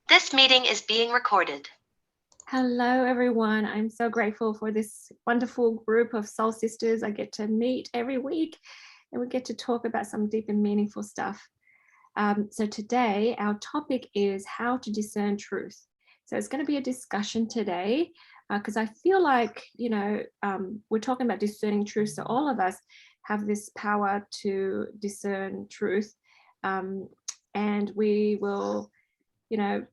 This meeting is being recorded. Hello, everyone. I'm so grateful for this wonderful group of soul sisters I get to meet every week, and we get to talk about some deep and meaningful stuff. So today, our topic is how to discern truth. So it's going to be a discussion today because I feel like, we're talking about discerning truth. So all of us have this power to discern truth, and we will,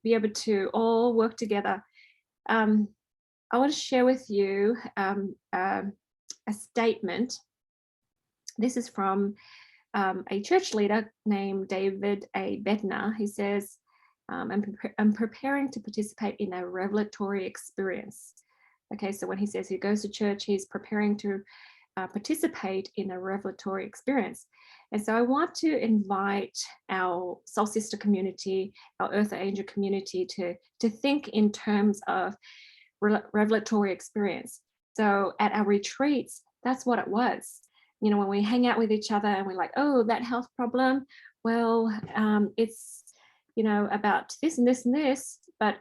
be able to all work together. I want to share with you a statement. This is from a church leader named David A. Bednar. He says, I'm preparing to participate in a revelatory experience. Okay, so when he says he goes to church, he's preparing to participate in a revelatory experience. And so I want to invite our soul sister community, our earth angel community to think in terms of revelatory experience. So at our retreats, that's what it was. When we hang out with each other and we're like, oh, that health problem, well, it's, about this and this and this, but,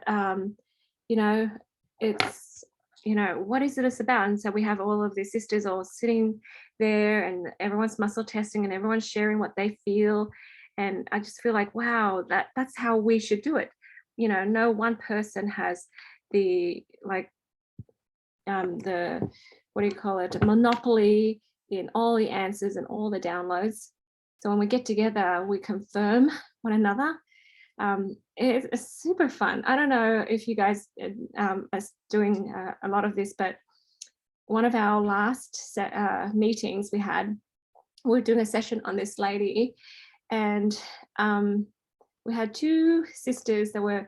it's, what is it about? And so we have all of the sisters all sitting there and everyone's muscle testing and everyone's sharing what they feel. And I just feel like, wow, that's how we should do it. No one person has the monopoly in all the answers and all the downloads. So when we get together, we confirm one another. It's super fun. I don't know if you guys are doing a lot of this, but one of our last meetings we were doing a session on this lady, and we had two sisters that were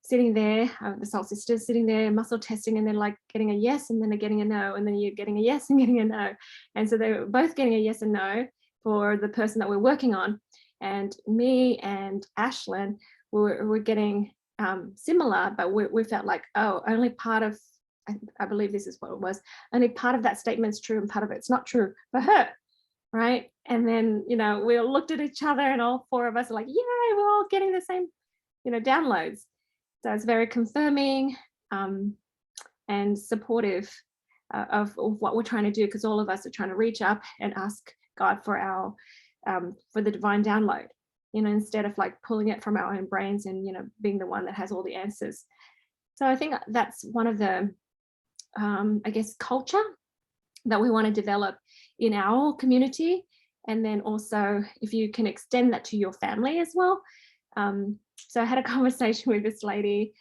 sitting there, the soul sisters sitting there, muscle testing, and then like getting a yes, and then they're getting a no, and then you're getting a yes and getting a no. And so they were both getting a yes and no for the person that we're working on. And me and Ashlyn were getting similar, but we felt like, oh, only part of, I believe this is what it was, only part of that statement's true and part of it's not true for her, right? And then, we all looked at each other and all four of us are like, yeah, we're all getting the same, downloads. So it's very confirming and supportive of what we're trying to do, because all of us are trying to reach up and ask God for the divine download, instead of like pulling it from our own brains and, being the one that has all the answers. So I think that's one of the, culture that we want to develop in our community. And then also if you can extend that to your family as well. So I had a conversation with this lady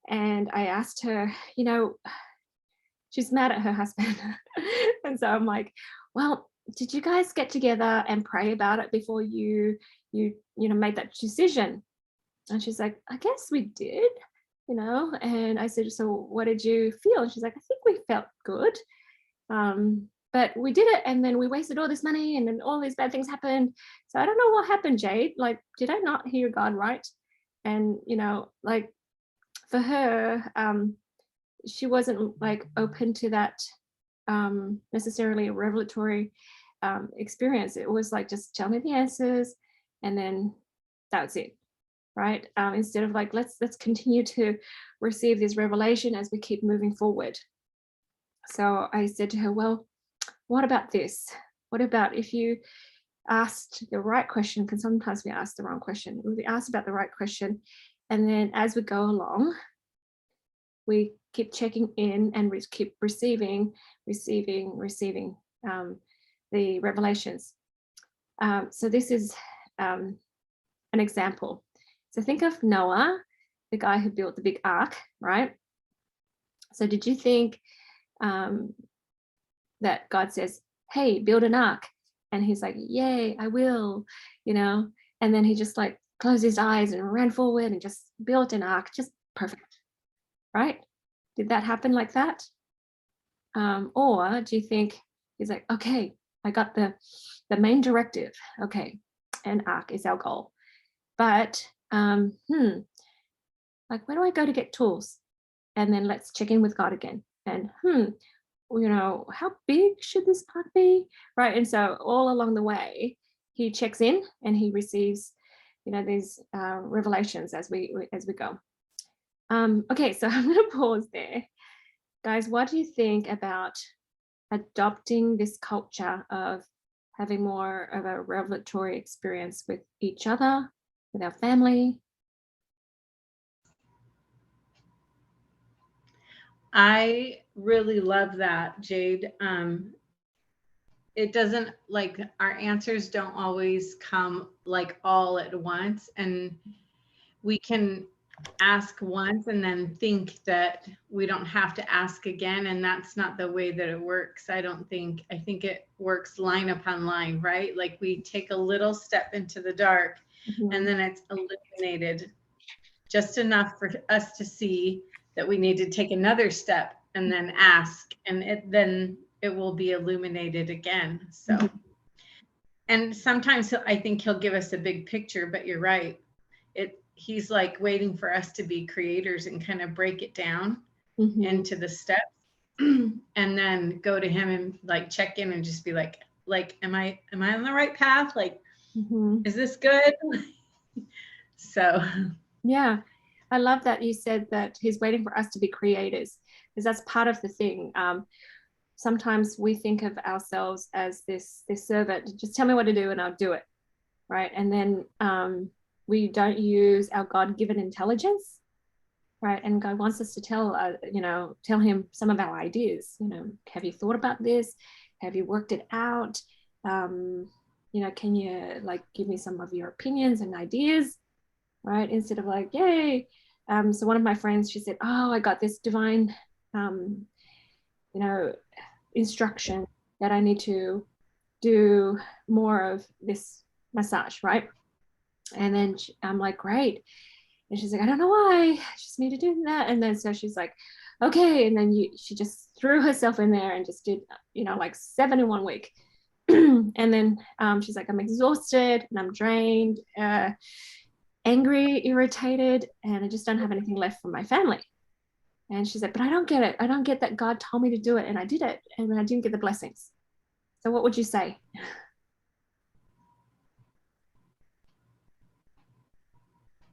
and I asked her, she's mad at her husband. And so I'm like, well, did you guys get together and pray about it before you made that decision? And she's like, I guess we did, and I said, so what did you feel? And she's like, I think we felt good. But we did it and then we wasted all this money and then all these bad things happened. So I don't know what happened, Jade. Like, did I not hear God right? And, for her, she wasn't like open to that necessarily a revelatory experience. It was like, just tell me the answers and then that's it, right? Instead of like, let's continue to receive this revelation as we keep moving forward. So I said to her, well, what about this? What about if you asked the right question? Because sometimes we ask the wrong question. We asked about the right question, and then as we go along, we keep checking in and we keep receiving the revelations. So this is an example. So think of Noah, the guy who built the big ark, right? So did you think that God says, hey, build an ark? And he's like, yay, I will, and then he just like closed his eyes and ran forward and just built an ark, just perfect, right? Did that happen like that? Or do you think he's like, okay, I got the main directive, okay, an ark is our goal, but like, where do I go to get tools? And then let's check in with God again. And how big should this ark be, right? And so all along the way, he checks in and he receives, these revelations as we go. Okay, so I'm going to pause there. Guys, what do you think about adopting this culture of having more of a revelatory experience with each other, with our family? I really love that, Jade. It doesn't, like, our answers don't always come like all at once, and we can ask once and then think that we don't have to ask again, and that's not the way that it works. I don't think. I think it works line upon line, right? Like, we take a little step into the dark, and then it's illuminated just enough for us to see that we need to take another step and then ask, and then it will be illuminated again. So, and sometimes I think he'll give us a big picture, but you're right. He's like waiting for us to be creators and kind of break it down into the steps, and then go to him and like check in and just be like, am I on the right path? Like, is this good? So yeah, I love that you said that he's waiting for us to be creators, because that's part of the thing. Sometimes we think of ourselves as this servant. Just tell me what to do and I'll do it, right? And then we don't use our God-given intelligence, right? And God wants us to tell him some of our ideas. Have you thought about this? Have you worked it out? Can you like give me some of your opinions and ideas, right? Instead of like, yay. So one of my friends, she said, oh, I got this divine, instruction that I need to do more of this massage, right? And then I'm like, great. And she's like, I don't know why. I just need to do that. And then so she's like, okay. And then she just threw herself in there and just did, like 7 in 1 week. And then she's like, I'm exhausted and I'm drained, angry, irritated, and I just don't have anything left for my family. And she's like, but I don't get it. I don't get that God told me to do it and I did it and I didn't get the blessings. So what would you say?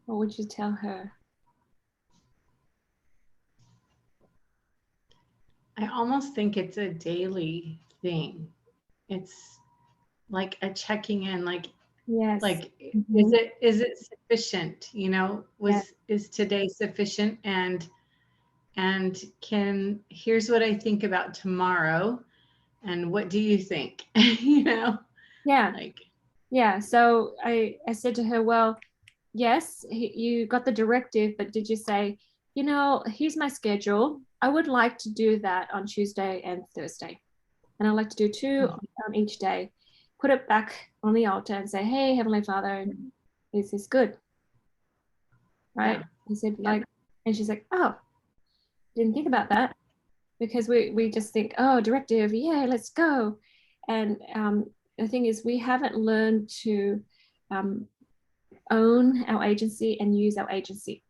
What would you tell her? I almost think it's a daily thing. It's like a checking in, like, Yes. like, is it sufficient? Is today sufficient? And here's what I think about tomorrow. And what do you think? Yeah. Like, yeah. So I said to her, well, yes, you got the directive, but did you say, here's my schedule. I would like to do that on Tuesday and Thursday. And I'd like to do 2 on each day. Put it back on the altar and say, hey, Heavenly Father, is this good? Right? He said, like, and she's like, oh, didn't think about that. Because we just think, oh, directive, yeah, let's go. And the thing is, we haven't learned to own our agency and use our agency.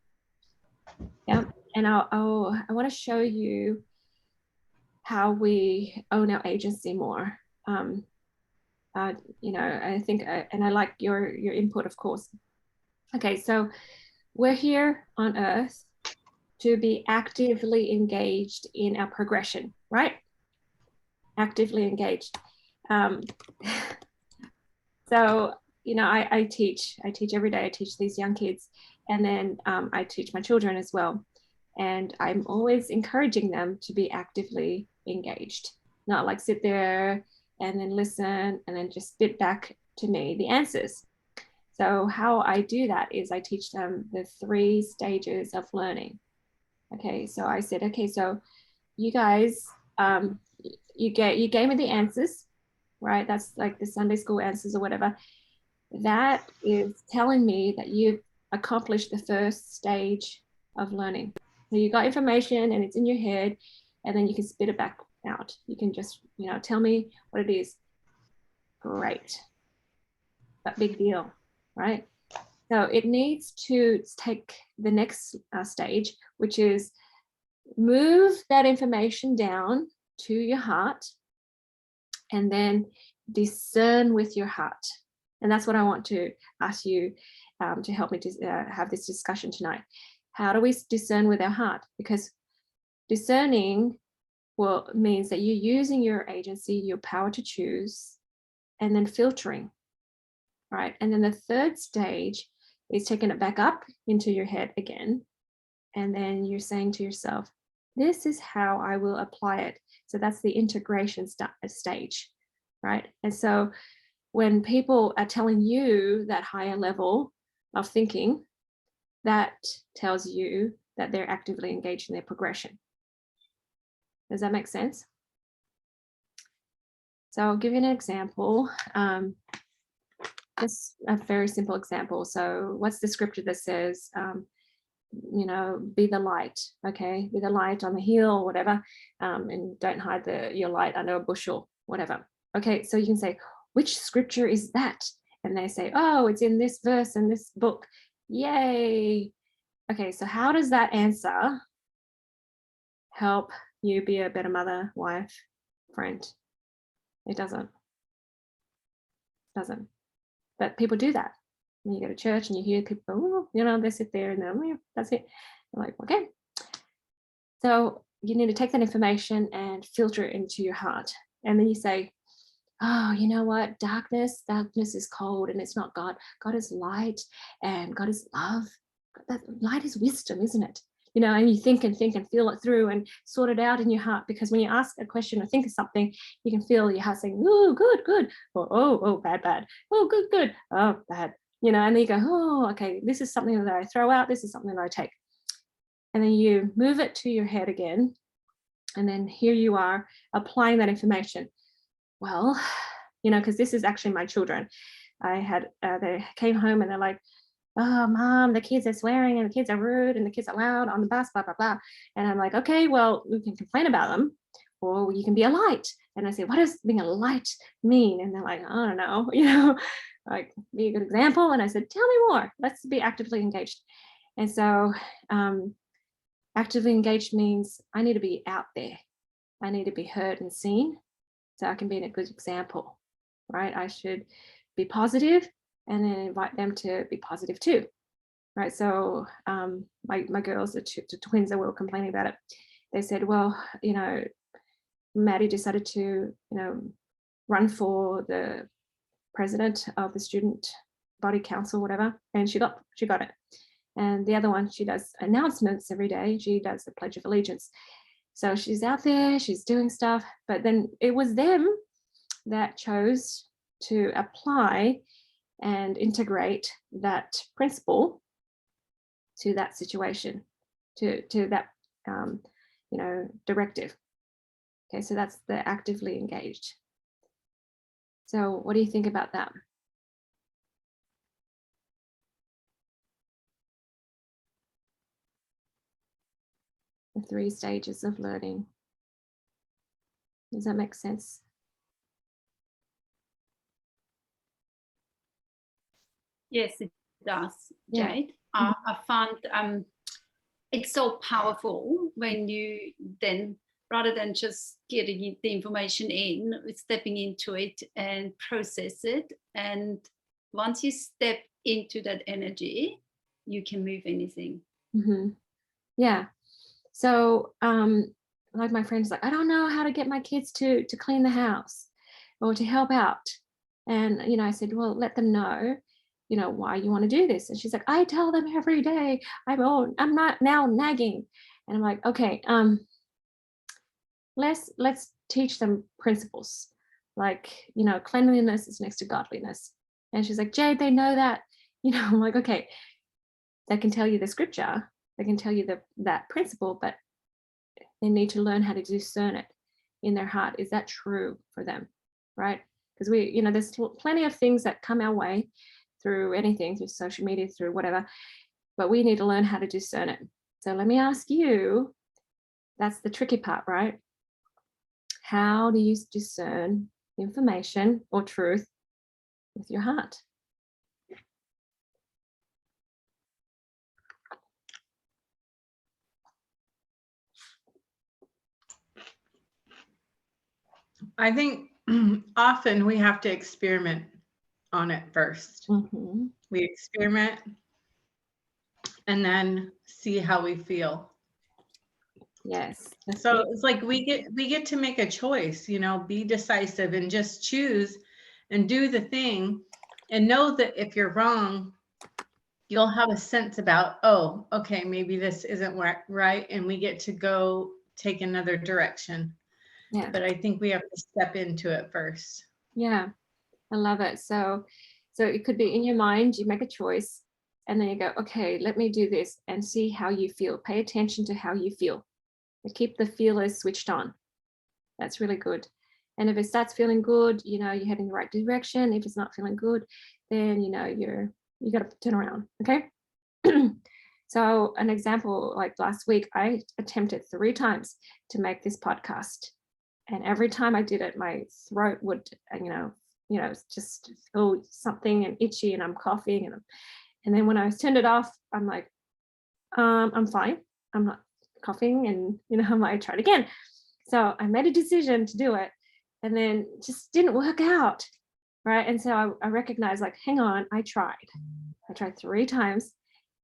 Yeah. And I want to show you how we own our agency more. I think, and I like your input, of course. Okay, so we're here on Earth to be actively engaged in our progression, right? Actively engaged. So, I teach every day. I teach these young kids, and then I teach my children as well. And I'm always encouraging them to be actively engaged, not like sit there and then listen and then just spit back to me the answers. So how I do that is I teach them the 3 stages of learning. Okay, so I said, okay, so you guys, you gave me the answers, right? That's like the Sunday school answers or whatever. That is telling me that you've accomplished the first stage of learning. So you got information and it's in your head, and then you can spit it back out. You can just, tell me what it is. Great. But big deal, right? So it needs to take the next stage, which is move that information down to your heart and then discern with your heart. And that's what I want to ask you to help me to have this discussion tonight. how do we discern with our heart? Because discerning means that you're using your agency, your power to choose, and then filtering, right? And then the third stage is taking it back up into your head again. And then you're saying to yourself, this is how I will apply it. So that's the integration stage, right? And so when people are telling you that higher level of thinking, that tells you that they're actively engaged in their progression. Does that make sense? So I'll give you an example. Just a very simple example. So what's the scripture that says, be the light, okay? Be the light on the hill or whatever, and don't hide your light under a bushel, whatever. Okay, so you can say, which scripture is that? And they say, oh, it's in this verse in this book. Yay. Okay, so how does that answer help you be a better mother, wife, friend? It doesn't. But people do that. When you go to church and you hear people, they sit there and they're, that's it. I'm like, okay. So you need to take that information and filter it into your heart. And then you say, oh, you know what? Darkness is cold and it's not God. God is light and God is love. That light is wisdom, isn't it? And you think and feel it through and sort it out in your heart, because when you ask a question or think of something, you can feel your heart saying, oh, good, or oh, bad, oh, good, oh, bad, and then you go, oh, okay, this is something that I throw out, this is something that I take. And then you move it to your head again, and then here you are applying that information. Well, because this is actually my children. They came home and they're like, oh, Mom, the kids are swearing and the kids are rude and the kids are loud on the bus, blah, blah, blah. And I'm like, okay, well, we can complain about them, or you can be a light. And I say, what does being a light mean? And they're like, I don't know, like, be a good example. And I said, tell me more. Let's be actively engaged. And so actively engaged means I need to be out there. I need to be heard and seen so I can be a good example, right? I should be positive and then invite them to be positive too, right? So my girls, the twins that were complaining about it, they said, well, Maddie decided to, run for the president of the student body council, whatever, and she got it. And the other one, she does announcements every day. She does the Pledge of Allegiance. So she's out there, she's doing stuff, but then it was them that chose to apply and integrate that principle to that situation, to that directive. Okay, so that's the actively engaged. So what do you think about that? The 3 stages of learning. Does that make sense? Yes, it does, Yeah. Jade. I found it's so powerful when you then, rather than just getting the information in, stepping into it and process it. And once you step into that energy, you can move anything. Mm-hmm. Yeah. So like my friend's like, I don't know how to get my kids to clean the house or to help out. And, I said, well, let them know, why you want to do this. And she's like, I tell them every day, I'm not now nagging. And I'm like, okay, let's teach them principles. Like, cleanliness is next to godliness. And she's like, Jade, they know that. I'm like, okay, they can tell you the scripture, they can tell you that principle, but they need to learn how to discern it in their heart. Is that true for them, right? Because there's plenty of things that come our way through anything, through social media, through whatever, but we need to learn how to discern it. So let me ask you, that's the tricky part, right? How do you discern information or truth with your heart? I think often we have to experiment on it first. Mm-hmm. We experiment and then see how we feel. Yes. That's So beautiful. it's like we get to make a choice, you know, be decisive and just choose and do the thing, and know that if you're wrong, you'll have a sense about, oh, okay, maybe this isn't right, and we get to go take another direction. Yeah. But I think we have to step into it first. Yeah. I love it. So it could be in your mind, you make a choice, and then you go, okay, let me do this and see how you feel. Pay attention to how you feel. But keep the feelers switched on. That's really good. And if it starts feeling good, you know, you're heading the right direction. If it's not feeling good, then you know you got to turn around. Okay. So an example, like last week, I attempted 3 times to make this podcast. And every time I did it, my throat would, just feel something and itchy, and I'm coughing. And then when I turned it off, I'm like, I'm fine. I'm not coughing. And, I might try it again. So I made a decision to do it, and then it just didn't work out. Right. And so I recognized, like, hang on, I tried 3 times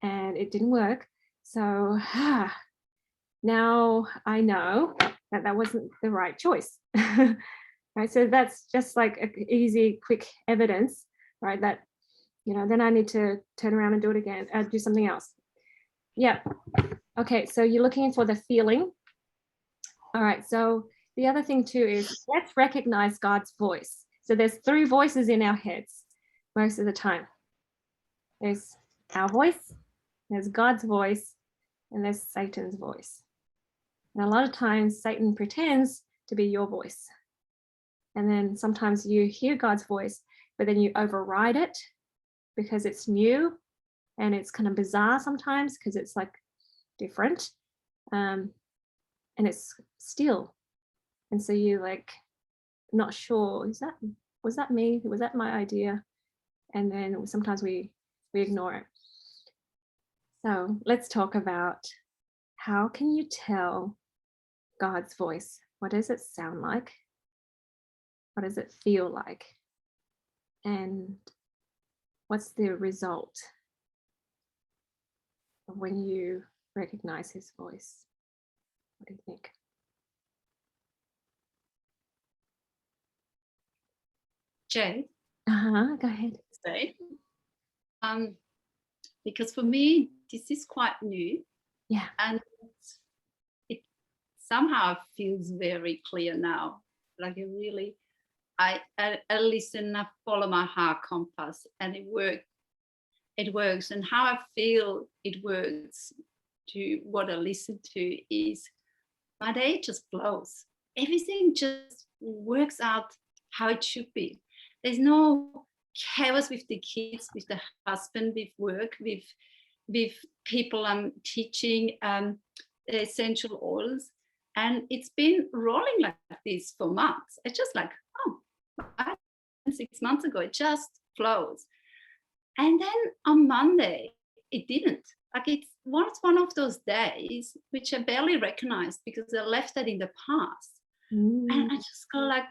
and it didn't work. So now I know that wasn't the right choice. Right. So that's just like easy, quick evidence, right? That, then I need to turn around and do it again, do something else. Yeah. Okay. So you're looking for the feeling. All right. So the other thing too is, let's recognize God's voice. So there's 3 voices in our heads most of the time. There's our voice, there's God's voice, and there's Satan's voice. And a lot of times Satan pretends to be your voice. And then sometimes you hear God's voice, but then you override it because it's new and it's kind of bizarre sometimes because it's like different. And it's still. And so you like not sure, was that me? Was that my idea? And then sometimes we ignore it. So let's talk about, how can you tell God's voice? What does it sound like? What does it feel like? And what's the result of when you recognize his voice? What do you think? Jay, Go ahead. say, because for me, this is quite new. Yeah. And it somehow feels very clear now. Like it really, I listen, I follow my heart compass, and it works. And how I feel it works to what I listen to is, my day just flows. Everything just works out how it should be. There's no chaos with the kids, with the husband, with work, with people I'm teaching essential oils. And it's been rolling like this for months. It's just like, 6 months ago, it just flows. And then on Monday, it didn't. Like it's one of those days which I barely recognized because I left that in the past. And I just go like,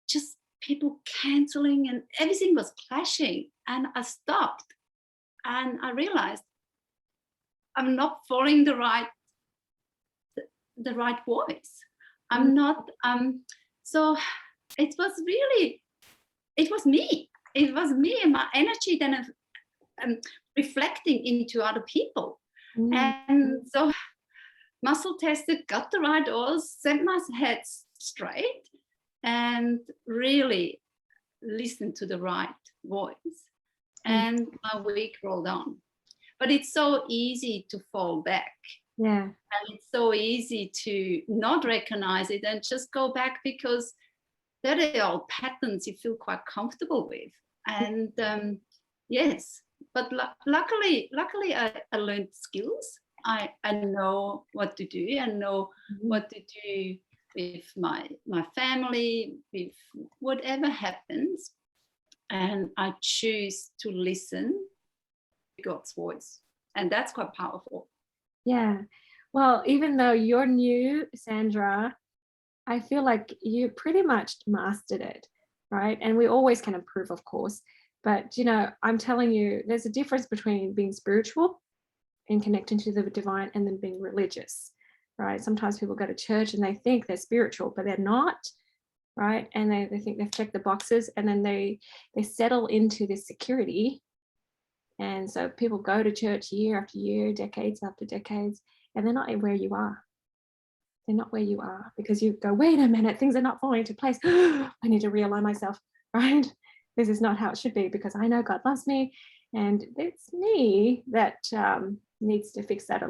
just people canceling and everything was clashing. And I stopped and I realized I'm not following the right voice. I'm not, so it was me. It was me and my energy then reflecting into other people. And so muscle tested, got the right oils, set my head straight, and really listened to the right voice. And my week rolled on. But it's so easy to fall back. Yeah. And it's so easy to not recognize it and just go back because they're the old patterns you feel quite comfortable with. And yes, but luckily I learned skills. I know what to do. I know what to do with my family, with whatever happens. And I choose to listen to God's voice. And that's quite powerful. Yeah. Well, even though you're new, Sandra, I feel like you pretty much mastered it, right? And we always can improve, of course. But, I'm telling you, there's a difference between being spiritual in connecting to the divine and then being religious, right? Sometimes people go to church and they think they're spiritual, but they're not, right? And they think they've checked the boxes, and then they settle into this security. And so people go to church year after year, decades after decades, and they're not where you are. They're not where you are, because you go, wait a minute, things are not falling into place. I need to realign myself, right? This is not how it should be, because I know God loves me, and it's me that needs to fix that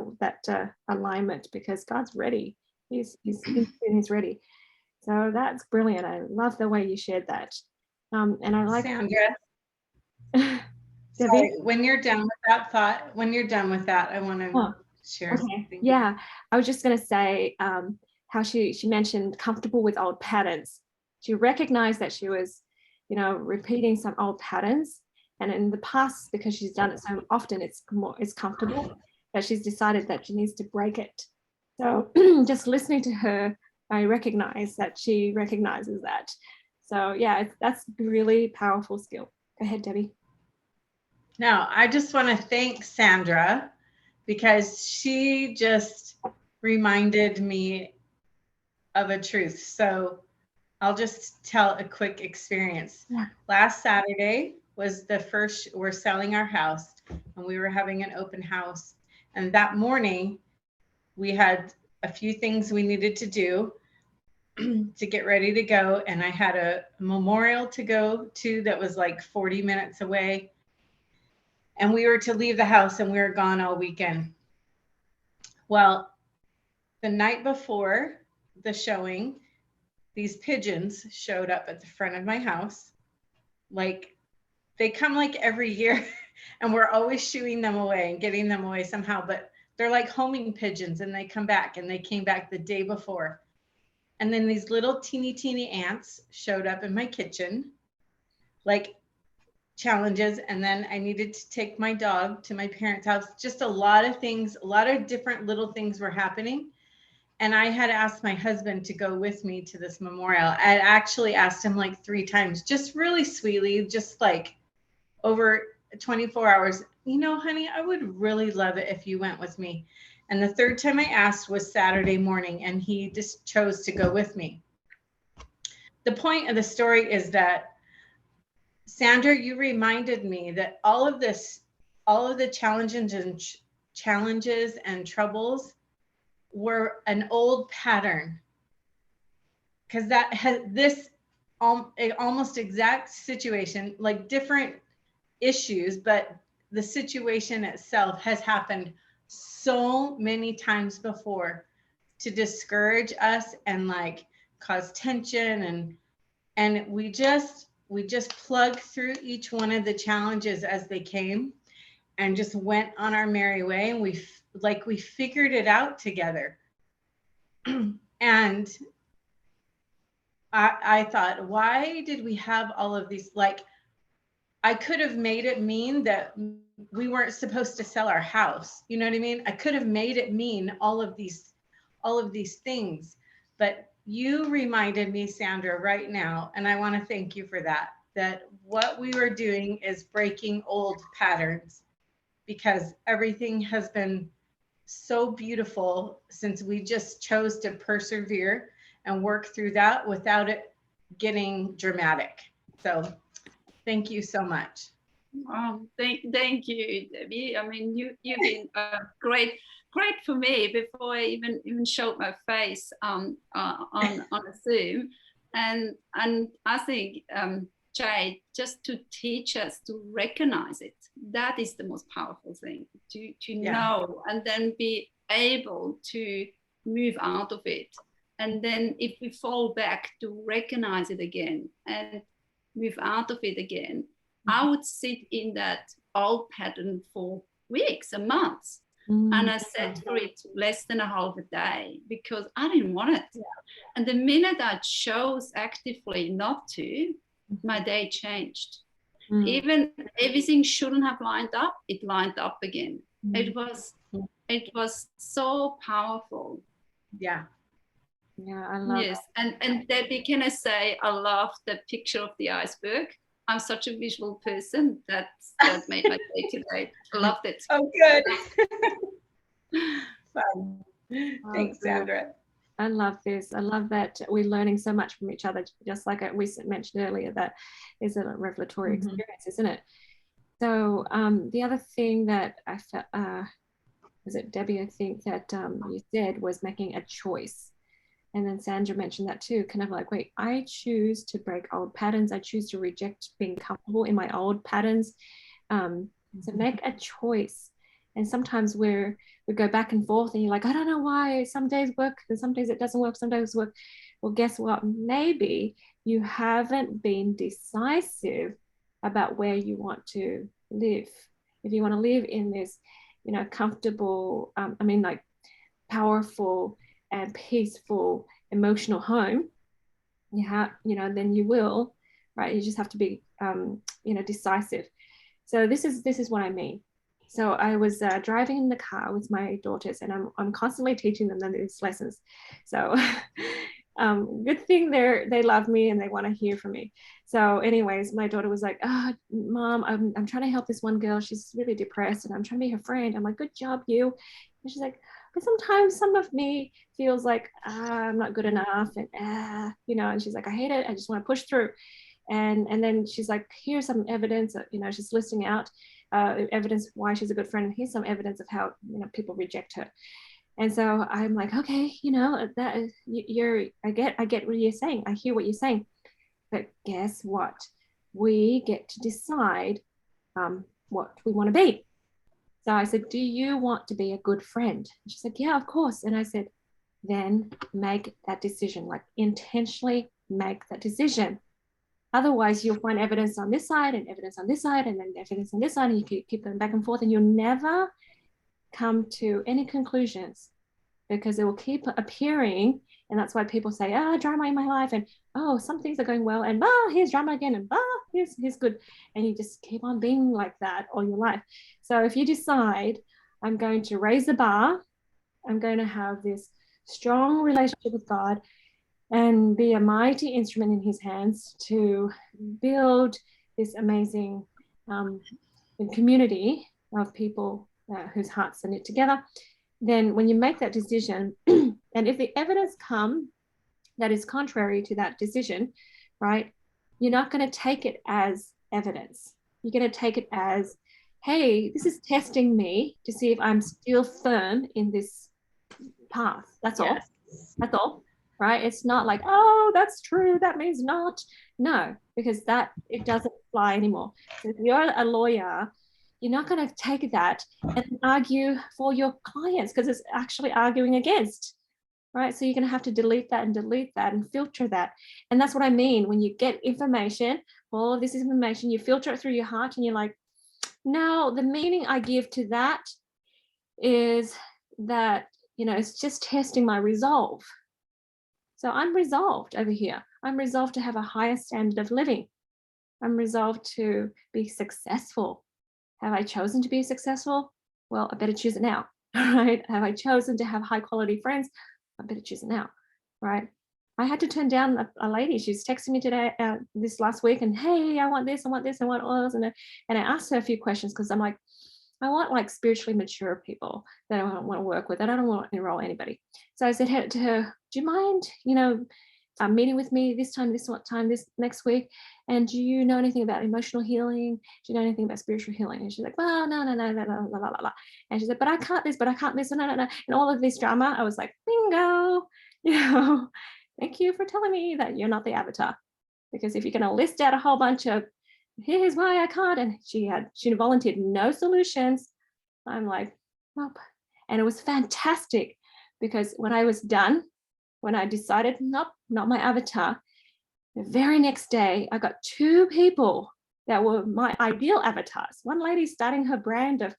alignment, because God's ready. He's ready. So that's brilliant. I love the way you shared that. And I like Sandra. Debbie? Sorry, when you're done with that thought, I want to share Okay. something. Yeah, I was just going to say how she mentioned comfortable with old patterns. She recognized that she was, repeating some old patterns, and in the past, because she's done it so often, it's comfortable, that she's decided that she needs to break it. So just listening to her, I recognize that she recognizes that. So yeah, that's a really powerful skill. Go ahead, Debbie. Now, I just want to thank Sandra, because she just reminded me of a truth. So I'll just tell a quick experience. Yeah. Last Saturday was we're selling our house, and we were having an open house. And that morning, we had a few things we needed to do to get ready to go. And I had a memorial to go to that was like 40 minutes away. And we were to leave the house, and we were gone all weekend. Well, the night before the showing, these pigeons showed up at the front of my house. Like, they come like every year, and we're always shooing them away and getting them away somehow, but they're like homing pigeons, and they come back, and they came back the day before. And then these little teeny ants showed up in my kitchen, like challenges. And then I needed to take my dog to my parents' house. Just a lot of things, a lot of different little things were happening. And I had asked my husband to go with me to this memorial. I had actually asked him like 3 times, just really sweetly, just like over 24 hours, honey, I would really love it if you went with me. And the 3rd time I asked was Saturday morning, and he just chose to go with me. The point of the story is that, Sandra, you reminded me that all of the challenges and troubles were an old pattern, because that has this almost exact situation, like different issues, but the situation itself has happened so many times before to discourage us and like cause tension, and we just plugged through each one of the challenges as they came, and just went on our merry way, and we figured it out together. And I thought, why did we have all of these? Like, I could have made it mean that we weren't supposed to sell our house. You know what I mean? I could have made it mean all of these things, but you reminded me, Sandra, right now, and I want to thank you for that what we were doing is breaking old patterns, because everything has been so beautiful since we just chose to persevere and work through that without it getting dramatic. So thank you so much. Thank you, Debbie. I mean, you've been great for me before I even showed my face on a Zoom, and I think Jade, just to teach us to recognize it, that is the most powerful thing, to know, and then be able to move out of it. And then if we fall back, to recognize it again and move out of it again. I would sit in that old pattern for weeks and months. And I sat for it less than a half a day, because I didn't want it. Yeah. And the minute I chose actively not to, my day changed. Even everything shouldn't have lined up, it lined up again. It was so powerful. Yeah. Yeah, I love it. And Debbie, can I say, I love the picture of the iceberg. I'm such a visual person that made my day today. I loved it. Oh, good. Fun. Thanks, good. Sandra. I love this. I love that we're learning so much from each other, just like we mentioned earlier, that is a revelatory experience, isn't it? So the other thing that I felt, was it Debbie, I think, that you said was making a choice. And then Sandra mentioned that too, kind of like, wait, I choose to break old patterns. I choose to reject being comfortable in my old patterns. So make a choice. And sometimes we go back and forth and you're like, I don't know why some days work and some days it doesn't work, some days work. Well, guess what? Maybe you haven't been decisive about where you want to live. If you want to live in this, comfortable, like powerful and peaceful emotional home, then you will, right? You just have to be, decisive. So this is what I mean. So I was driving in the car with my daughters, and I'm constantly teaching them these lessons. So good thing they love me and they want to hear from me. So anyways, my daughter was like, oh, Mom, I'm trying to help this one girl. She's really depressed and I'm trying to be her friend. I'm like, good job, you. And she's like, but sometimes some of me feels like I'm not good enough, and and she's like, I hate it. I just want to push through. And then she's like, here's some evidence, she's listing out evidence why she's a good friend, and here's some evidence of how people reject her. And so I'm like, okay, that I get what you're saying. I hear what you're saying. But guess what? We get to decide what we want to be. So I said, do you want to be a good friend? And she said, yeah, of course. And I said, then make that decision, like intentionally make that decision. Otherwise, you'll find evidence on this side and evidence on this side and then evidence on this side, and you keep going back and forth, and you'll never come to any conclusions because it will keep appearing. And that's why people say, drama in my life, and some things are going well, and here's drama again, and here's good. And you just keep on being like that all your life. So if you decide, I'm going to raise the bar, I'm going to have this strong relationship with God and be a mighty instrument in his hands to build this amazing community of people whose hearts are knit together, then when you make that decision, and if the evidence comes that is contrary to that decision, right, you're not going to take it as evidence. You're going to take it as, hey, this is testing me to see if I'm still firm in this path. That's all. That's all. Right? It's not like, that's true, that means not. No, because it doesn't fly anymore. So if you're a lawyer, you're not going to take that and argue for your clients because it's actually arguing against, right? So you're going to have to delete that and filter that. And that's what I mean. When you get information, all of this information, you filter it through your heart and you're like, no, the meaning I give to that is that, it's just testing my resolve. So I'm resolved over here. I'm resolved to have a higher standard of living. I'm resolved to be successful. Have I chosen to be successful? Well, I better choose it now, right? Have I chosen to have high quality friends? I better choose it now, right? I had to turn down a lady. She's texting me today, this last week, and hey, I want this, I want this, I want oils, and I asked her a few questions because I'm like, I want like spiritually mature people that I want to work with, and I don't want to enroll anybody. So I said to her, do you mind, meeting with me this next week? And do you know anything about emotional healing? Do you know anything about spiritual healing? And she's like, well, no. And she said, but I can't this, no. And all of this drama, I was like, bingo, thank you for telling me that you're not the avatar. Because if you're going to list out a whole bunch of, here's why I can't, and she volunteered no solutions, I'm like, nope. And it was fantastic because when I was done, when I decided, nope, not my avatar, the very next day, I got 2 people that were my ideal avatars. One lady starting her brand of,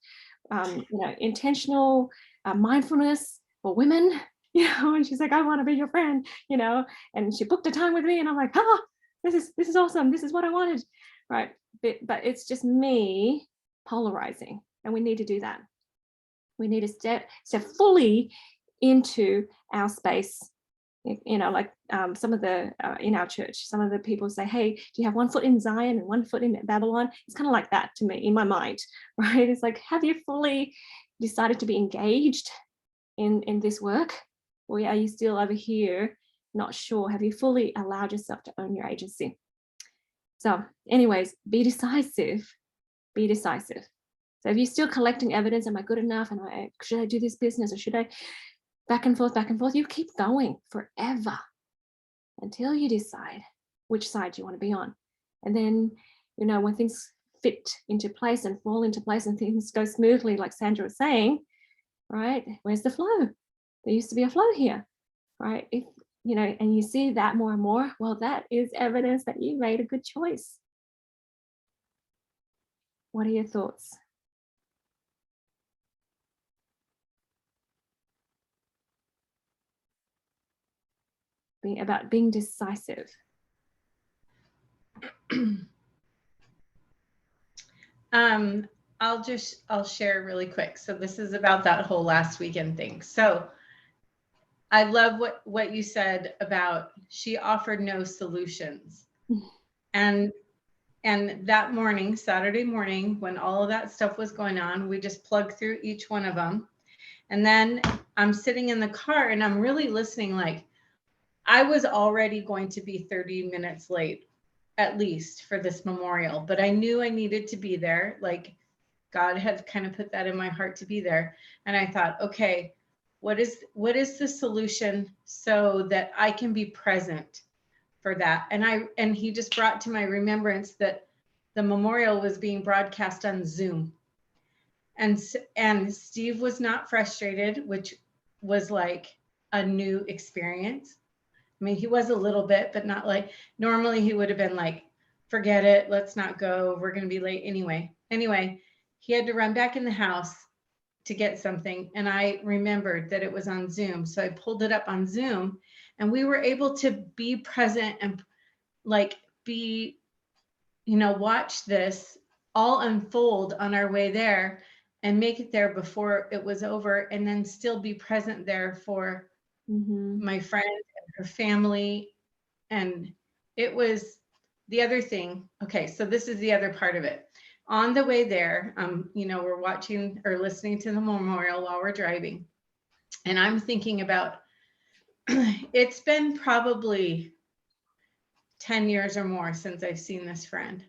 intentional mindfulness for women, and she's like, I want to be your friend, and she booked a time with me, and I'm like, this is awesome. This is what I wanted, right? But it's just me polarizing, and we need to do that. We need to step fully into our space Like some of the in our church, some of the people say, hey, do you have one foot in Zion and one foot in Babylon? It's kind of like that to me in my mind, right? It's like, have you fully decided to be engaged in this work, or are you still over here not sure? Have you fully allowed yourself to own your agency? So anyways, be decisive. So if you're still collecting evidence, am I good enough, and should I do this business, or should I, back and forth, you keep going forever until you decide which side you want to be on. And then, when things fit into place and fall into place and things go smoothly, like Sandra was saying, right? Where's the flow? There used to be a flow here, right? If, and you see that more and more, well, that is evidence that you made a good choice. What are your thoughts? About being decisive. I'll share really quick. So this is about that whole last weekend thing. So I love what you said about she offered no solutions. And that morning, Saturday morning, when all of that stuff was going on, we just plugged through each one of them. And then I'm sitting in the car and I'm really listening. Like, I was already going to be 30 minutes late, at least, for this memorial, but I knew I needed to be there. Like, God had kind of put that in my heart to be there. And I thought, okay, what is the solution so that I can be present for that? And he just brought to my remembrance that the memorial was being broadcast on Zoom. And Steve was not frustrated, which was like a new experience. I mean, he was a little bit, but not like, normally he would have been like, forget it, let's not go, we're going to be late anyway. Anyway, he had to run back in the house to get something. And I remembered that it was on Zoom. So I pulled it up on Zoom and we were able to be present and like be, watch this all unfold on our way there and make it there before it was over, and then still be present there for my friend and her family. And it was the other thing. Okay, so this is the other part of it. On the way there, we're watching or listening to the memorial while we're driving. And I'm thinking about, it's been probably 10 years or more since I've seen this friend.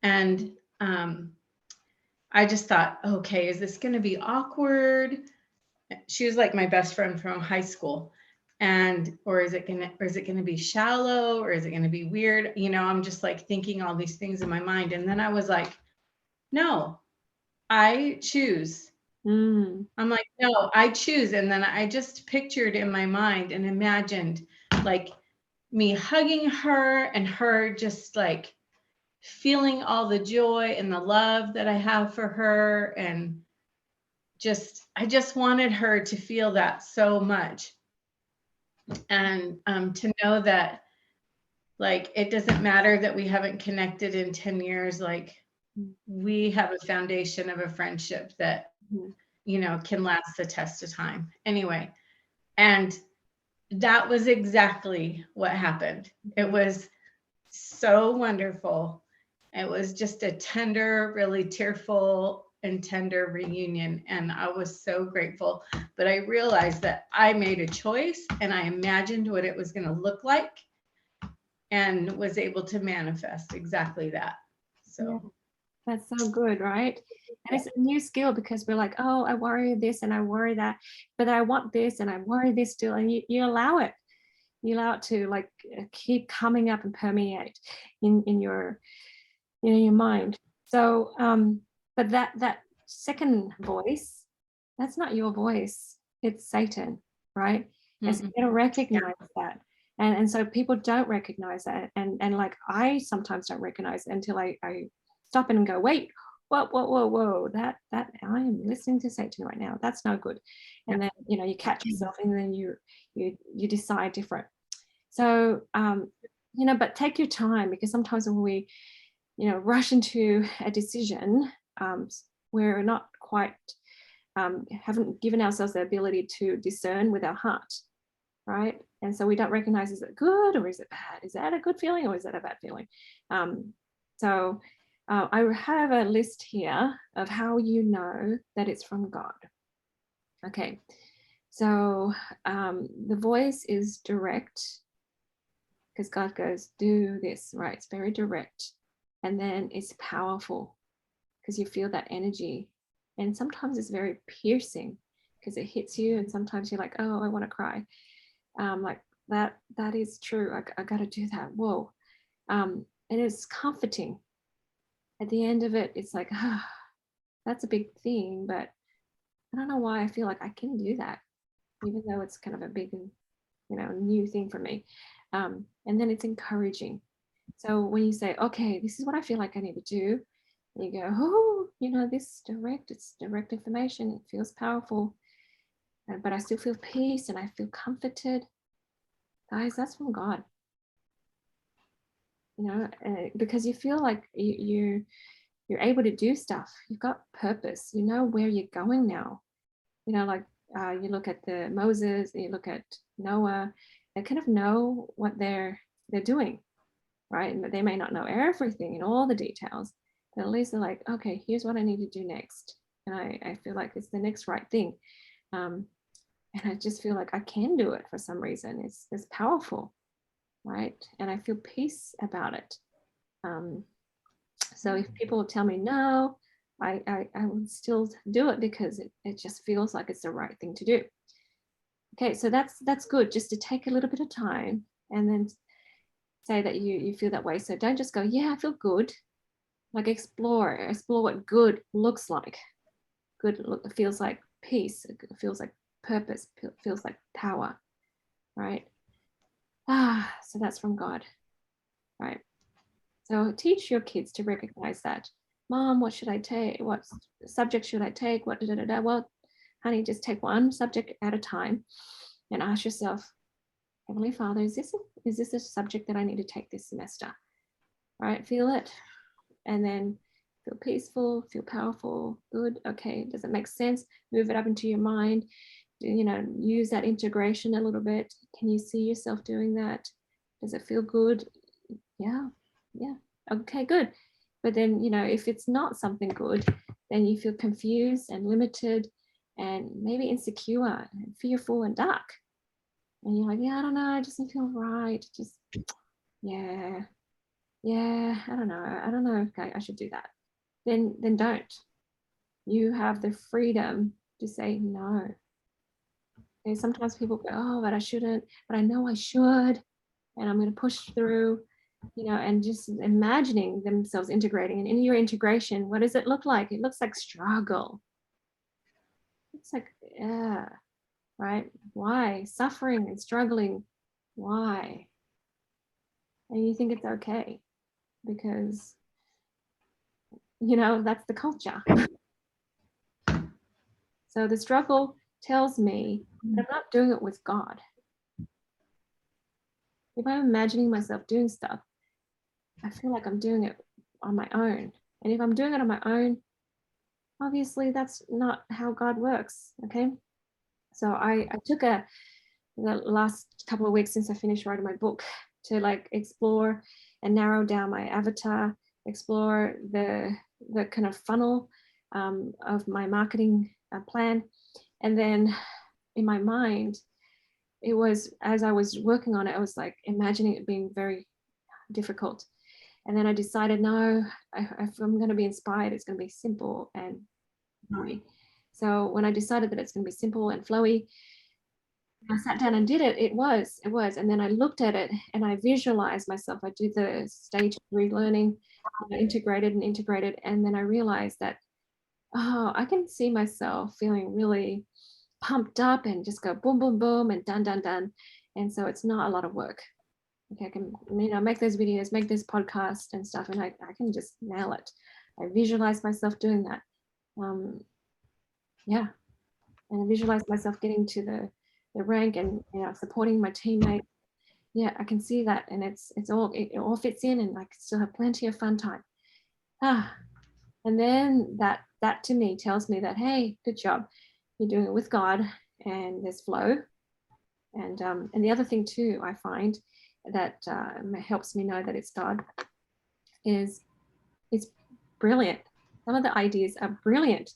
And I just thought, okay, is this going to be awkward? She was like my best friend from high school. Or is it gonna be shallow, or is it gonna be weird? I'm just like thinking all these things in my mind. And then I was like, no, I choose. I'm like, no, I choose. And then I just pictured in my mind and imagined like me hugging her and her just like feeling all the joy and the love that I have for her. And I just wanted her to feel that so much. And to know that, like, it doesn't matter that we haven't connected in 10 years, like we have a foundation of a friendship that, can last the test of time. Anyway, and that was exactly what happened. It was so wonderful. It was just a tender, really tearful and tender reunion. And I was so grateful. But I realized that I made a choice and I imagined what it was going to look like and was able to manifest exactly that. So yeah, that's so good, right? And it's a new skill, because we're like, oh, I worry this and I worry that, but I want this and I worry this still. And you allow it. You allow it to like keep coming up and permeate in your mind. So but that second voice, that's not your voice, it's Satan, right? And so you gotta recognize that. And so people don't recognize that, and like I sometimes don't recognize it until I stop and go, wait, whoa, that I am listening to Satan right now, that's no good. And then you catch yourself, and then you decide different. So but take your time, because sometimes when we rush into a decision, we're not quite, haven't given ourselves the ability to discern with our heart. right? And so we don't recognize, is it good or is it bad? Is that a good feeling or is that a bad feeling? So I have a list here of how you know that it's from God. Okay, so the voice is direct, because God goes, do this, right? It's very direct. And then it's powerful, because you feel that energy. And sometimes it's very piercing, because it hits you, and sometimes you're like, oh, I want to cry. Like that is true. I got to do that. Whoa. And it's comforting. At the end of it, it's like, ah, that's a big thing, but I don't know why I feel like I can do that, even though it's kind of a big, new thing for me. And then it's encouraging. So when you say, okay, this is what I feel like I need to do, and you go, oh, it's direct information. It feels powerful, but I still feel peace and I feel comforted. Guys, that's from God. Because you feel like you're able to do stuff. You've got purpose. You know where you're going now. Like you look at the Moses, you look at Noah. They kind of know what they're doing, right? And they may not know everything and all the details, but at least they're like, okay, here's what I need to do next, and I feel like it's the next right thing. And I just feel like I can do it for some reason. It's powerful, right? And I feel peace about it. So if people tell me no, I would still do it, because it just feels like it's the right thing to do. Okay, so that's good, just to take a little bit of time and then say that you feel that way. So don't just go, yeah, I feel good. Like explore what good looks like. Good feels like peace. It feels like purpose. Feels like power, right? So that's from God, right? So teach your kids to recognize that. Mom, what should I take? What subject should I take? What Well, honey, just take one subject at a time and ask yourself, Heavenly Father, is this a subject that I need to take this semester? Right? Feel it, and then feel peaceful, feel powerful, good. Okay, does it make sense? Move it up into your mind. Use that integration a little bit. Can you see yourself doing that? Does it feel good? Yeah. Okay, good. But then, if it's not something good, then you feel confused and limited and maybe insecure and fearful and dark. And you're like, yeah, I don't know, it doesn't feel right. Just, yeah, I don't know if I should do that. Then don't. You have the freedom to say no. Okay, sometimes people go, oh, but I shouldn't, but I know I should, and I'm going to push through. And just imagining themselves integrating. And in your integration, what does it look like? It looks like struggle. It's like, yeah, right? Why? Suffering and struggling. Why? And you think it's okay because, that's the culture. So the struggle tells me that I'm not doing it with God. If I'm imagining myself doing stuff, I feel like I'm doing it on my own. And if I'm doing it on my own, obviously that's not how God works. Okay. So I took the last couple of weeks since I finished writing my book to explore and narrow down my avatar, explore the kind of funnel of my marketing plan. And then in my mind, it was, as I was working on it, I was like imagining it being very difficult. And then I decided, no, if I'm going to be inspired, it's going to be simple and flowy. So when I decided that it's going to be simple and flowy, I sat down and did it. It was. And then I looked at it and I visualized myself. I did the stage of relearning, integrated. And then I realized that, I can see myself feeling really pumped up and just go boom, boom, boom, and done. And so it's not a lot of work. Okay, I can, make those videos, make this podcast and stuff, and I can just nail it. I visualize myself doing that. And I visualize myself getting to the rank and supporting my teammates. Yeah, I can see that, and it all fits in, and I can still have plenty of fun time. And then that to me tells me that, hey, good job, you're doing it with God, and there's flow, And the other thing too, I find that helps me know that it's God is it's brilliant. Some of the ideas are brilliant,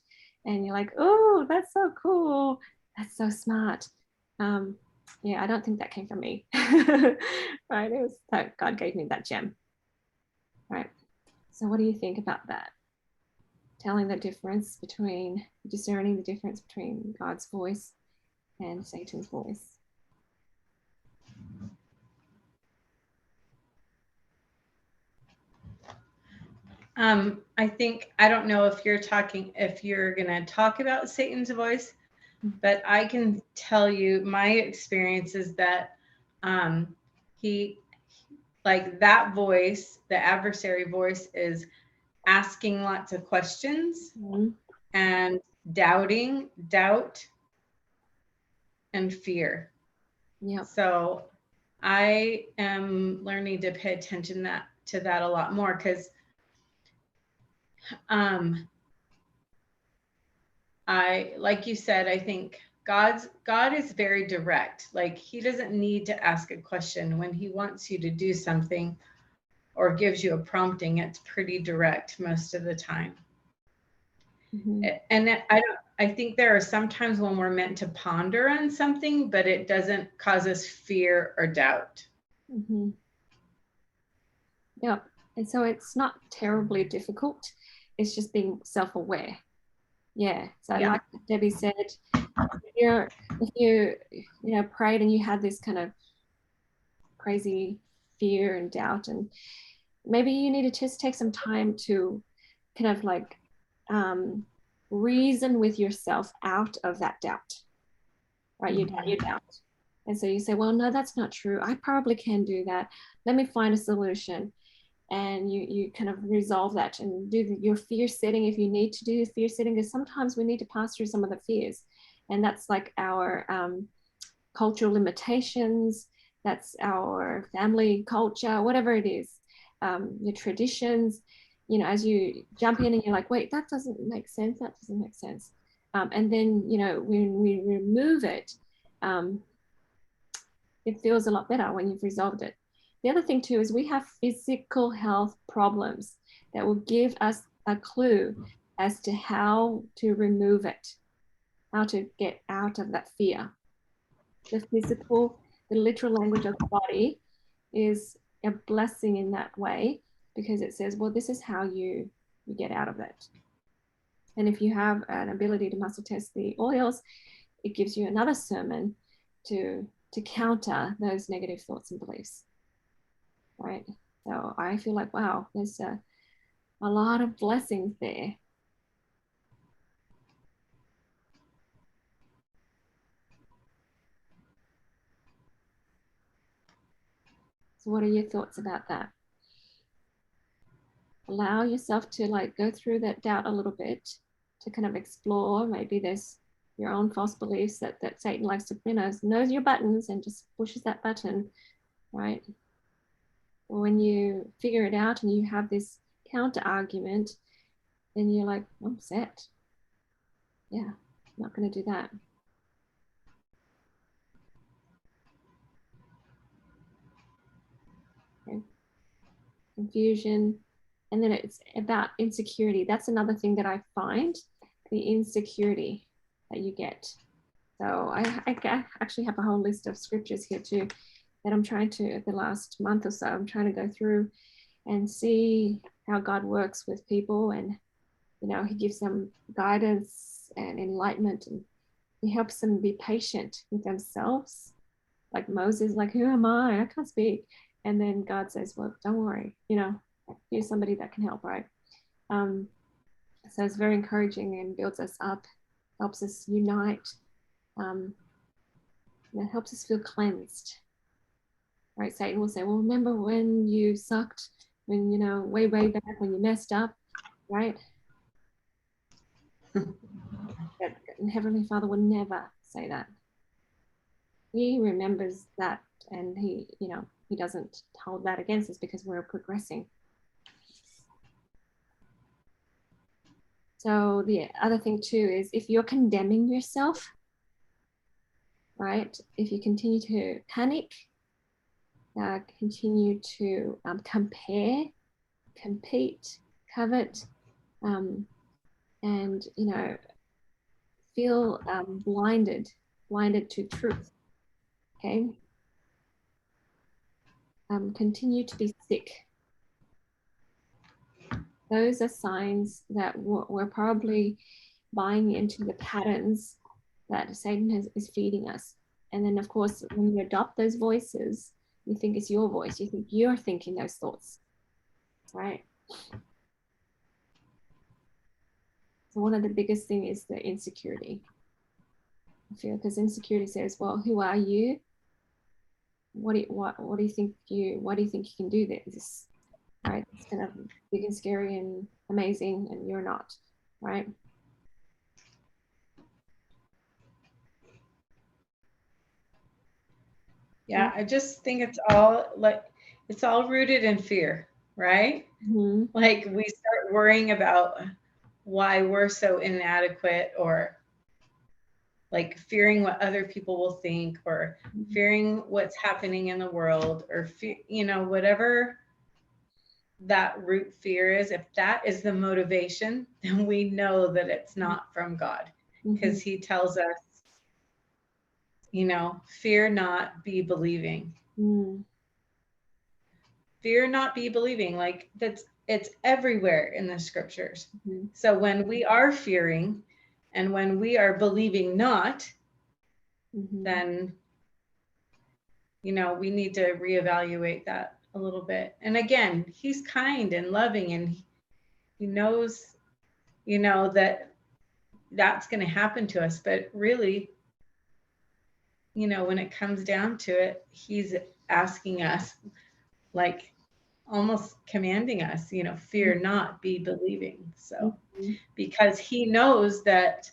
and you're like, oh, that's so cool. That's so smart. Yeah, I don't think that came from me. Right? It was that God gave me that gem. Right. So what do you think about that? Telling the difference between, discerning the difference between God's voice and Satan's voice. I think, I don't know if you're going to talk about Satan's voice, but I can tell you my experience is that he, like that voice, the adversary voice, is asking lots of questions and doubt and fear. Yeah. So I am learning to pay attention to that a lot more, because like you said, I think God is very direct. Like, he doesn't need to ask a question when he wants you to do something or gives you a prompting. It's pretty direct most of the time. And I think there are some times when we're meant to ponder on something, but it doesn't cause us fear or doubt. Yeah. And so it's not terribly difficult. It's just being self-aware. Yeah. So like Debbie said, if you prayed and you had this kind of crazy fear and doubt, and maybe you need to just take some time to kind of like reason with yourself out of that doubt, right? You doubt. And so you say, well, no, that's not true. I probably can do that. Let me find a solution. And you kind of resolve that and do your fear setting if you need to do fear setting, because sometimes we need to pass through some of the fears. And that's like our cultural limitations, that's our family culture, whatever it is, your traditions. As you jump in and you're like, wait, that doesn't make sense. That doesn't make sense. And then, when we remove it, it feels a lot better when you've resolved it. The other thing too is we have physical health problems that will give us a clue as to how to remove it, how to get out of that fear. The literal language of the body is a blessing in that way, because it says, well, this is how you get out of it. And if you have an ability to muscle test the oils, it gives you another sermon to counter those negative thoughts and beliefs. Right? So I feel like, wow, there's a lot of blessings there. So what are your thoughts about that? Allow yourself to like go through that doubt a little bit, to kind of explore. Maybe there's your own false beliefs that Satan likes to, knows your buttons and just pushes that button, right? When you figure it out and you have this counter argument, then you're like, I'm set. Yeah, I'm not going to do that. Okay. Confusion. And then it's about insecurity. That's another thing that I find, the insecurity that you get. So I actually have a whole list of scriptures here too that I'm trying to, the last month or so, I'm trying to go through and see how God works with people, and he gives them guidance and enlightenment, and he helps them be patient with themselves. Like Moses, like, who am I? I can't speak. And then God says, well, don't worry, here's somebody that can help, right? So it's very encouraging and builds us up, helps us unite, it helps us feel cleansed, right? Satan will say, well, remember when you sucked, when, way back when you messed up, right? And Heavenly Father will never say that. He remembers that, and he doesn't hold that against us, because we're progressing. So the other thing too is, if you're condemning yourself, right? If you continue to panic, continue to compare, compete, covet, and feel blinded to truth. Okay. Continue to be sick. Those are signs that we're probably buying into the patterns that Satan is feeding us. And then, of course, when you adopt those voices, you think it's your voice. You think you're thinking those thoughts, right? So one of the biggest thing is the insecurity. I feel, because insecurity says, well, who are you? What do you think you can do this? Right? It's kind of big and scary and amazing, and you're not, right? Yeah, I just think it's all rooted in fear, right? Mm-hmm. Like we start worrying about why we're so inadequate, or like fearing what other people will think, or fearing what's happening in the world, or whatever that root fear is. If that is the motivation, then we know that it's not from God, because he tells us, fear not, be believing. Fear not, be believing. Like it's everywhere in the scriptures. So when we are fearing and when we are believing not, then we need to reevaluate that a little bit. And again, he's kind and loving, and he knows that that's going to happen to us. But really, when it comes down to it, he's asking us, like almost commanding us, fear not, be believing. So because he knows that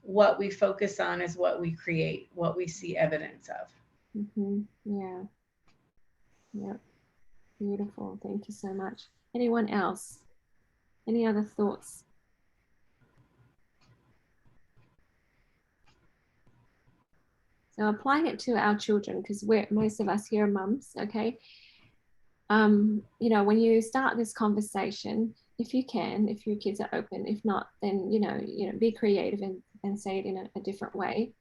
what we focus on is what we create, what we see evidence of. Yeah. Beautiful. Thank you so much. Anyone else? Any other thoughts? So applying it to our children, because most of us here are mums, okay? When you start this conversation, if you can, if your kids are open, if not, then be creative and say it in a different way.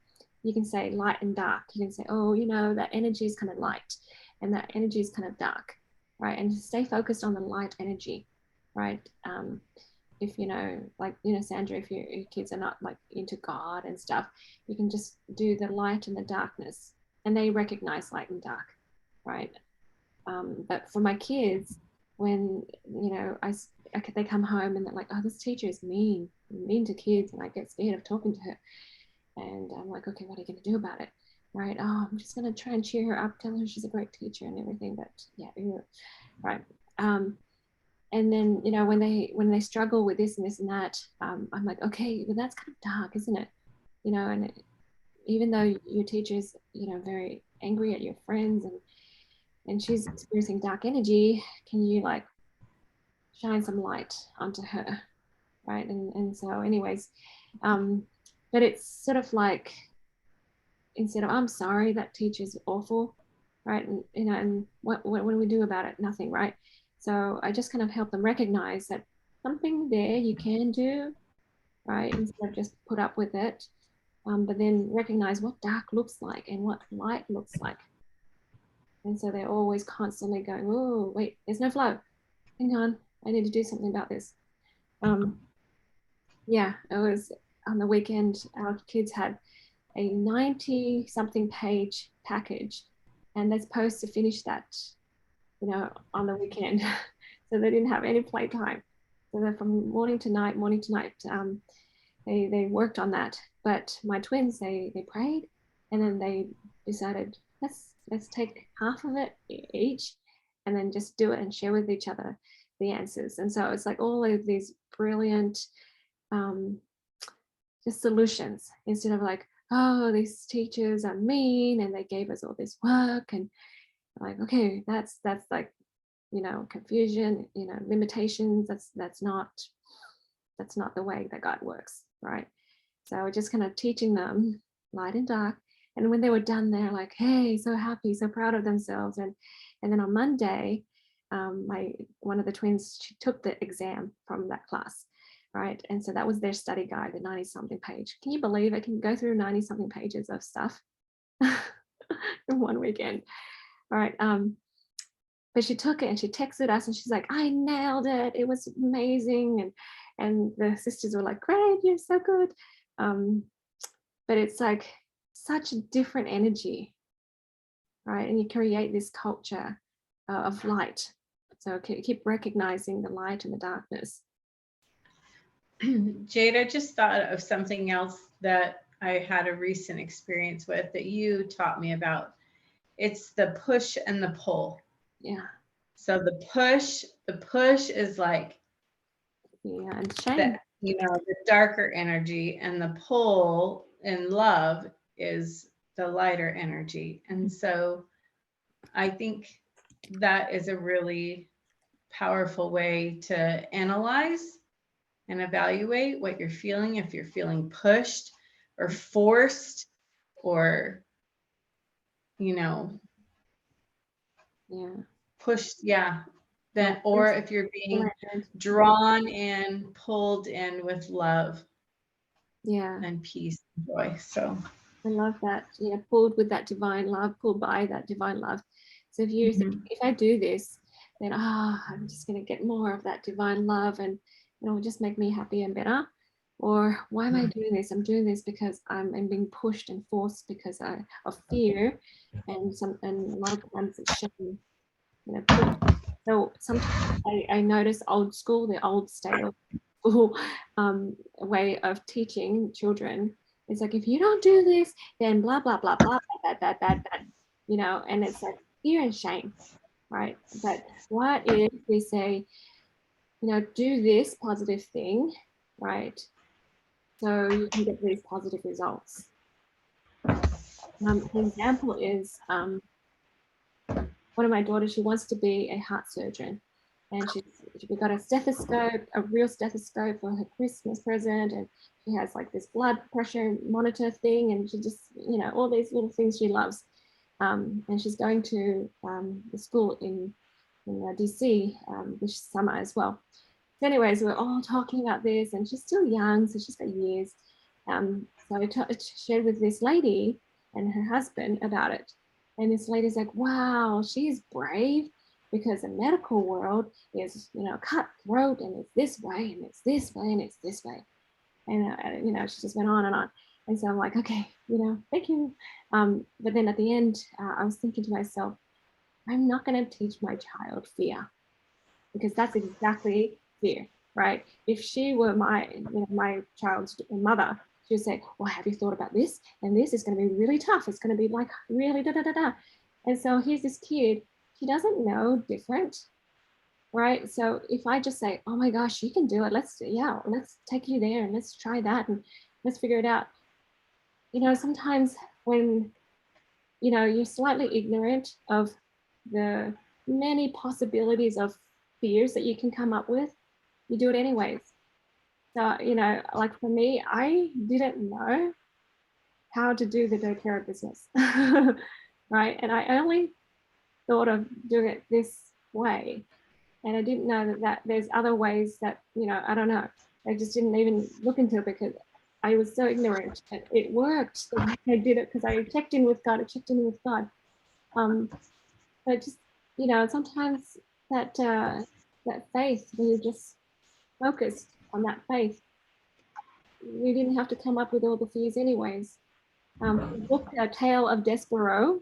You can say light and dark. You can say, oh, that energy is kind of light and that energy is kind of dark, right? And stay focused on the light energy, right? If Sandra, if your kids are not like into God and stuff, you can just do the light and the darkness, and they recognize light and dark, right? But for my kids, when they come home and they're like, oh, this teacher is mean to kids, and I get scared of talking to her, and I'm like, okay, what are you going to do about it, right? Oh, I'm just going to try and cheer her up, tell her she's a great teacher and everything, but yeah, right. And then when they struggle with this and this and that, I'm like, okay, well, that's kind of dark, isn't it? And even though your teacher's very angry at your friends and she's experiencing dark energy, can you like shine some light onto her, right? And so anyways, but it's sort of like, instead of I'm sorry, that teacher's awful, right? And and what do we do about it? Nothing, right? So I just kind of help them recognize that something there you can do, right? Instead of just put up with it, but then recognize what dark looks like and what light looks like. And so they're always constantly going, oh, wait, there's no flow. Hang on, I need to do something about this. Yeah, it was on the weekend, our kids had a 90-something page package, and they're supposed to finish that, on the weekend. So they didn't have any playtime. So they're from morning to night. They worked on that. But my twins, they prayed, and then they decided, let's take half of it each, and then just do it and share with each other the answers. And so it's like all of these brilliant just solutions, instead of like, oh, these teachers are mean and they gave us all this work, and like, okay, that's like, confusion, limitations. That's not the way that God works, right? So we're just kind of teaching them light and dark, And when they were done, they're like, hey, so happy, so proud of themselves. And then on Monday, one of the twins, she took the exam from that class, right? And so that was their study guide, the 90-something page. Can you believe it can go through 90-something pages of stuff in one weekend? All right. But she took it and she texted us and she's like, I nailed it. It was amazing. And the sisters were like, great, you're so good. But it's like such a different energy, right? And you create this culture of light. So keep recognizing the light and the darkness. Jade, I just thought of something else that I had a recent experience with that you taught me about. It's the push and the pull. Yeah. So the push is like, yeah, and shame. that, the darker energy, and the pull in love is the lighter energy. And so I think that is a really powerful way to analyze and evaluate what you're feeling. If you're feeling pushed or forced or, Yeah. pushed, then, or if you're being drawn in, pulled in with love, and peace and joy. So I love that. Pulled with that divine love, pulled by that divine love. So if you think, if I do this, then I'm just going to get more of that divine love, and it will just make me happy and better. Or why am I doing this? I'm doing this because I'm being pushed and forced because of fear, and a lot of times it's shame. So sometimes I notice the old state of school way of teaching children. It's like, if you don't do this, then blah, blah, blah, blah, that, and it's like fear and shame, right? But what if we say, do this positive thing, right? So you can get these positive results. An example is one of my daughters, she wants to be a heart surgeon. And we got a stethoscope, a real stethoscope for her Christmas present. And she has like this blood pressure monitor thing. And she just, all these little things she loves. And she's going to the school in DC this summer as well. So anyways, we're all talking about this, and she's still young, so she's got years. So I shared with this lady and her husband about it. And this lady's like, wow, she's brave, because the medical world is, cutthroat, and it's this way, and it's this way, and it's this way. And, she just went on and on. And so I'm like, okay, thank you. But then at the end, I was thinking to myself, I'm not going to teach my child fear, because that's exactly fear, right? If she were my child's mother, she would say, well, have you thought about this? And this is going to be really tough. It's going to be like really da-da-da-da. And so here's this kid, she doesn't know different, right? So if I just say, oh my gosh, you can do it. Let's take you there and let's try that and let's figure it out. Sometimes when, you're slightly ignorant of the many possibilities of fears that you can come up with, you do it anyways. So, like for me, I didn't know how to do the doTERRA business, right? And I only thought of doing it this way. And I didn't know that there's other ways that, I don't know. I just didn't even look into it because I was so ignorant. And it worked the way I did it because I checked in with God. But just, sometimes that faith, when you just focused on that faith, you didn't have to come up with all the fears anyways. The book, A Tale of Despereaux,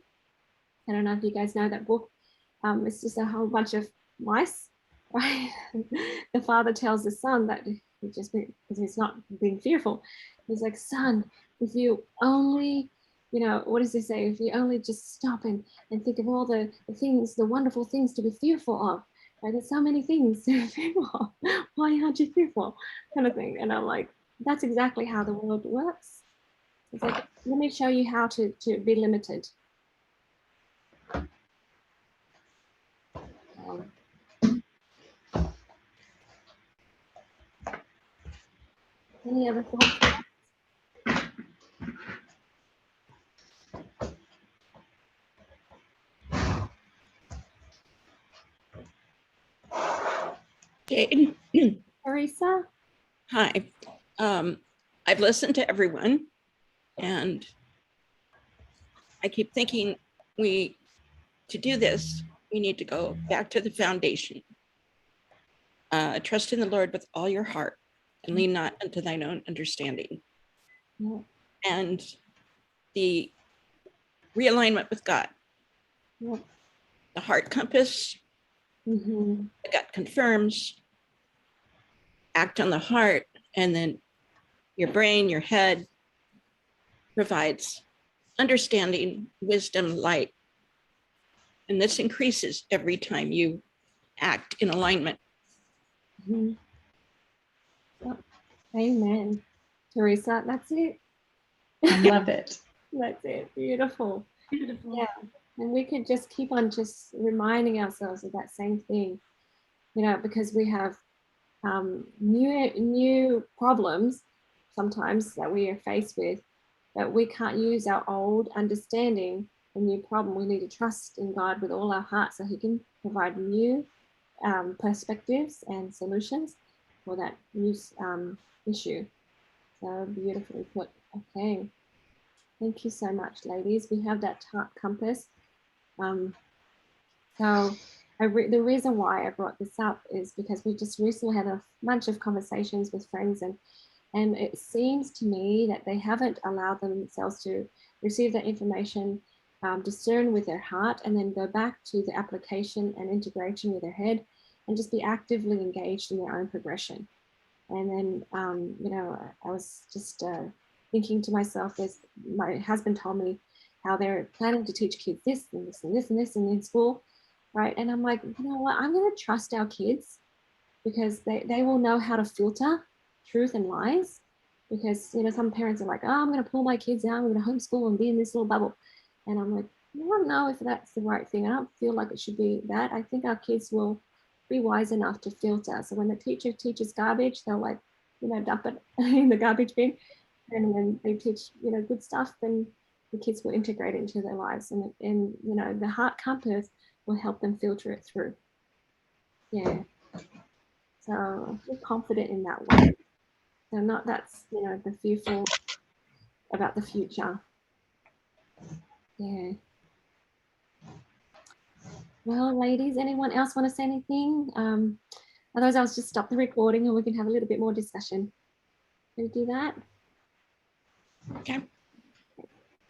I don't know if you guys know that book. It's just a whole bunch of mice, right? The father tells the son that because he's not being fearful. He's like, son, if you only, what does he say? If you only just stop and think of all the things, the wonderful things to be fearful of, right? There's so many things to be fearful of. Why aren't you fearful? Kind of thing. And I'm like, that's exactly how the world works. It's like, let me show you how to be limited. Any other thoughts? Jade. Teresa? Hi. I've listened to everyone, and I keep thinking to do this, we need to go back to the foundation. Trust in the Lord with all your heart and lean not unto thine own understanding. Yeah. And the realignment with God, Yeah. the heart compass, Mm-hmm. the gut confirms, act on the heart, and then your brain, your head provides understanding, wisdom, light. And this increases every time you act in alignment. Mm-hmm. Yep. Amen. Teresa, that's it. I love it. That's it. Beautiful. Beautiful. Yeah. And we could just keep on just reminding ourselves of that same thing, you know, because we have new problems sometimes that we are faced with, that we can't use our old understanding, a new problem. We need to trust in God with all our heart so he can provide new perspectives and solutions for that new issue. So beautifully put. Okay. Thank you so much, ladies. We have that heart compass. So the reason why I brought this up is because we just recently had a bunch of conversations with friends, and it seems to me that they haven't allowed themselves to receive that information, discern with their heart, and then go back to the application and integration with their head, and just be actively engaged in their own progression. And then, you know, I was just thinking to myself, my husband told me how they're planning to teach kids this and this and this and this and in school, right? And I'm like, you know what, I'm going to trust our kids because they will know how to filter truth and lies. Because, you know, some parents are like, oh, I'm going to pull my kids out, I'm going to homeschool and be in this little bubble. And I'm like, I don't know if that's the right thing. I don't feel like it should be that. I think our kids will be wise enough to filter. So when the teacher teaches garbage, they'll, like, you know, dump it in the garbage bin. And when they teach, you know, good stuff, then the kids will integrate it into their lives. And you know, the heart compass will help them filter it through. Yeah. So I feel confident in that way. So not that's, you know, the fearful about the future. Yeah. Well, ladies, anyone else want to say anything? Otherwise, I'll just stop the recording and we can have a little bit more discussion. Can we do that? Okay.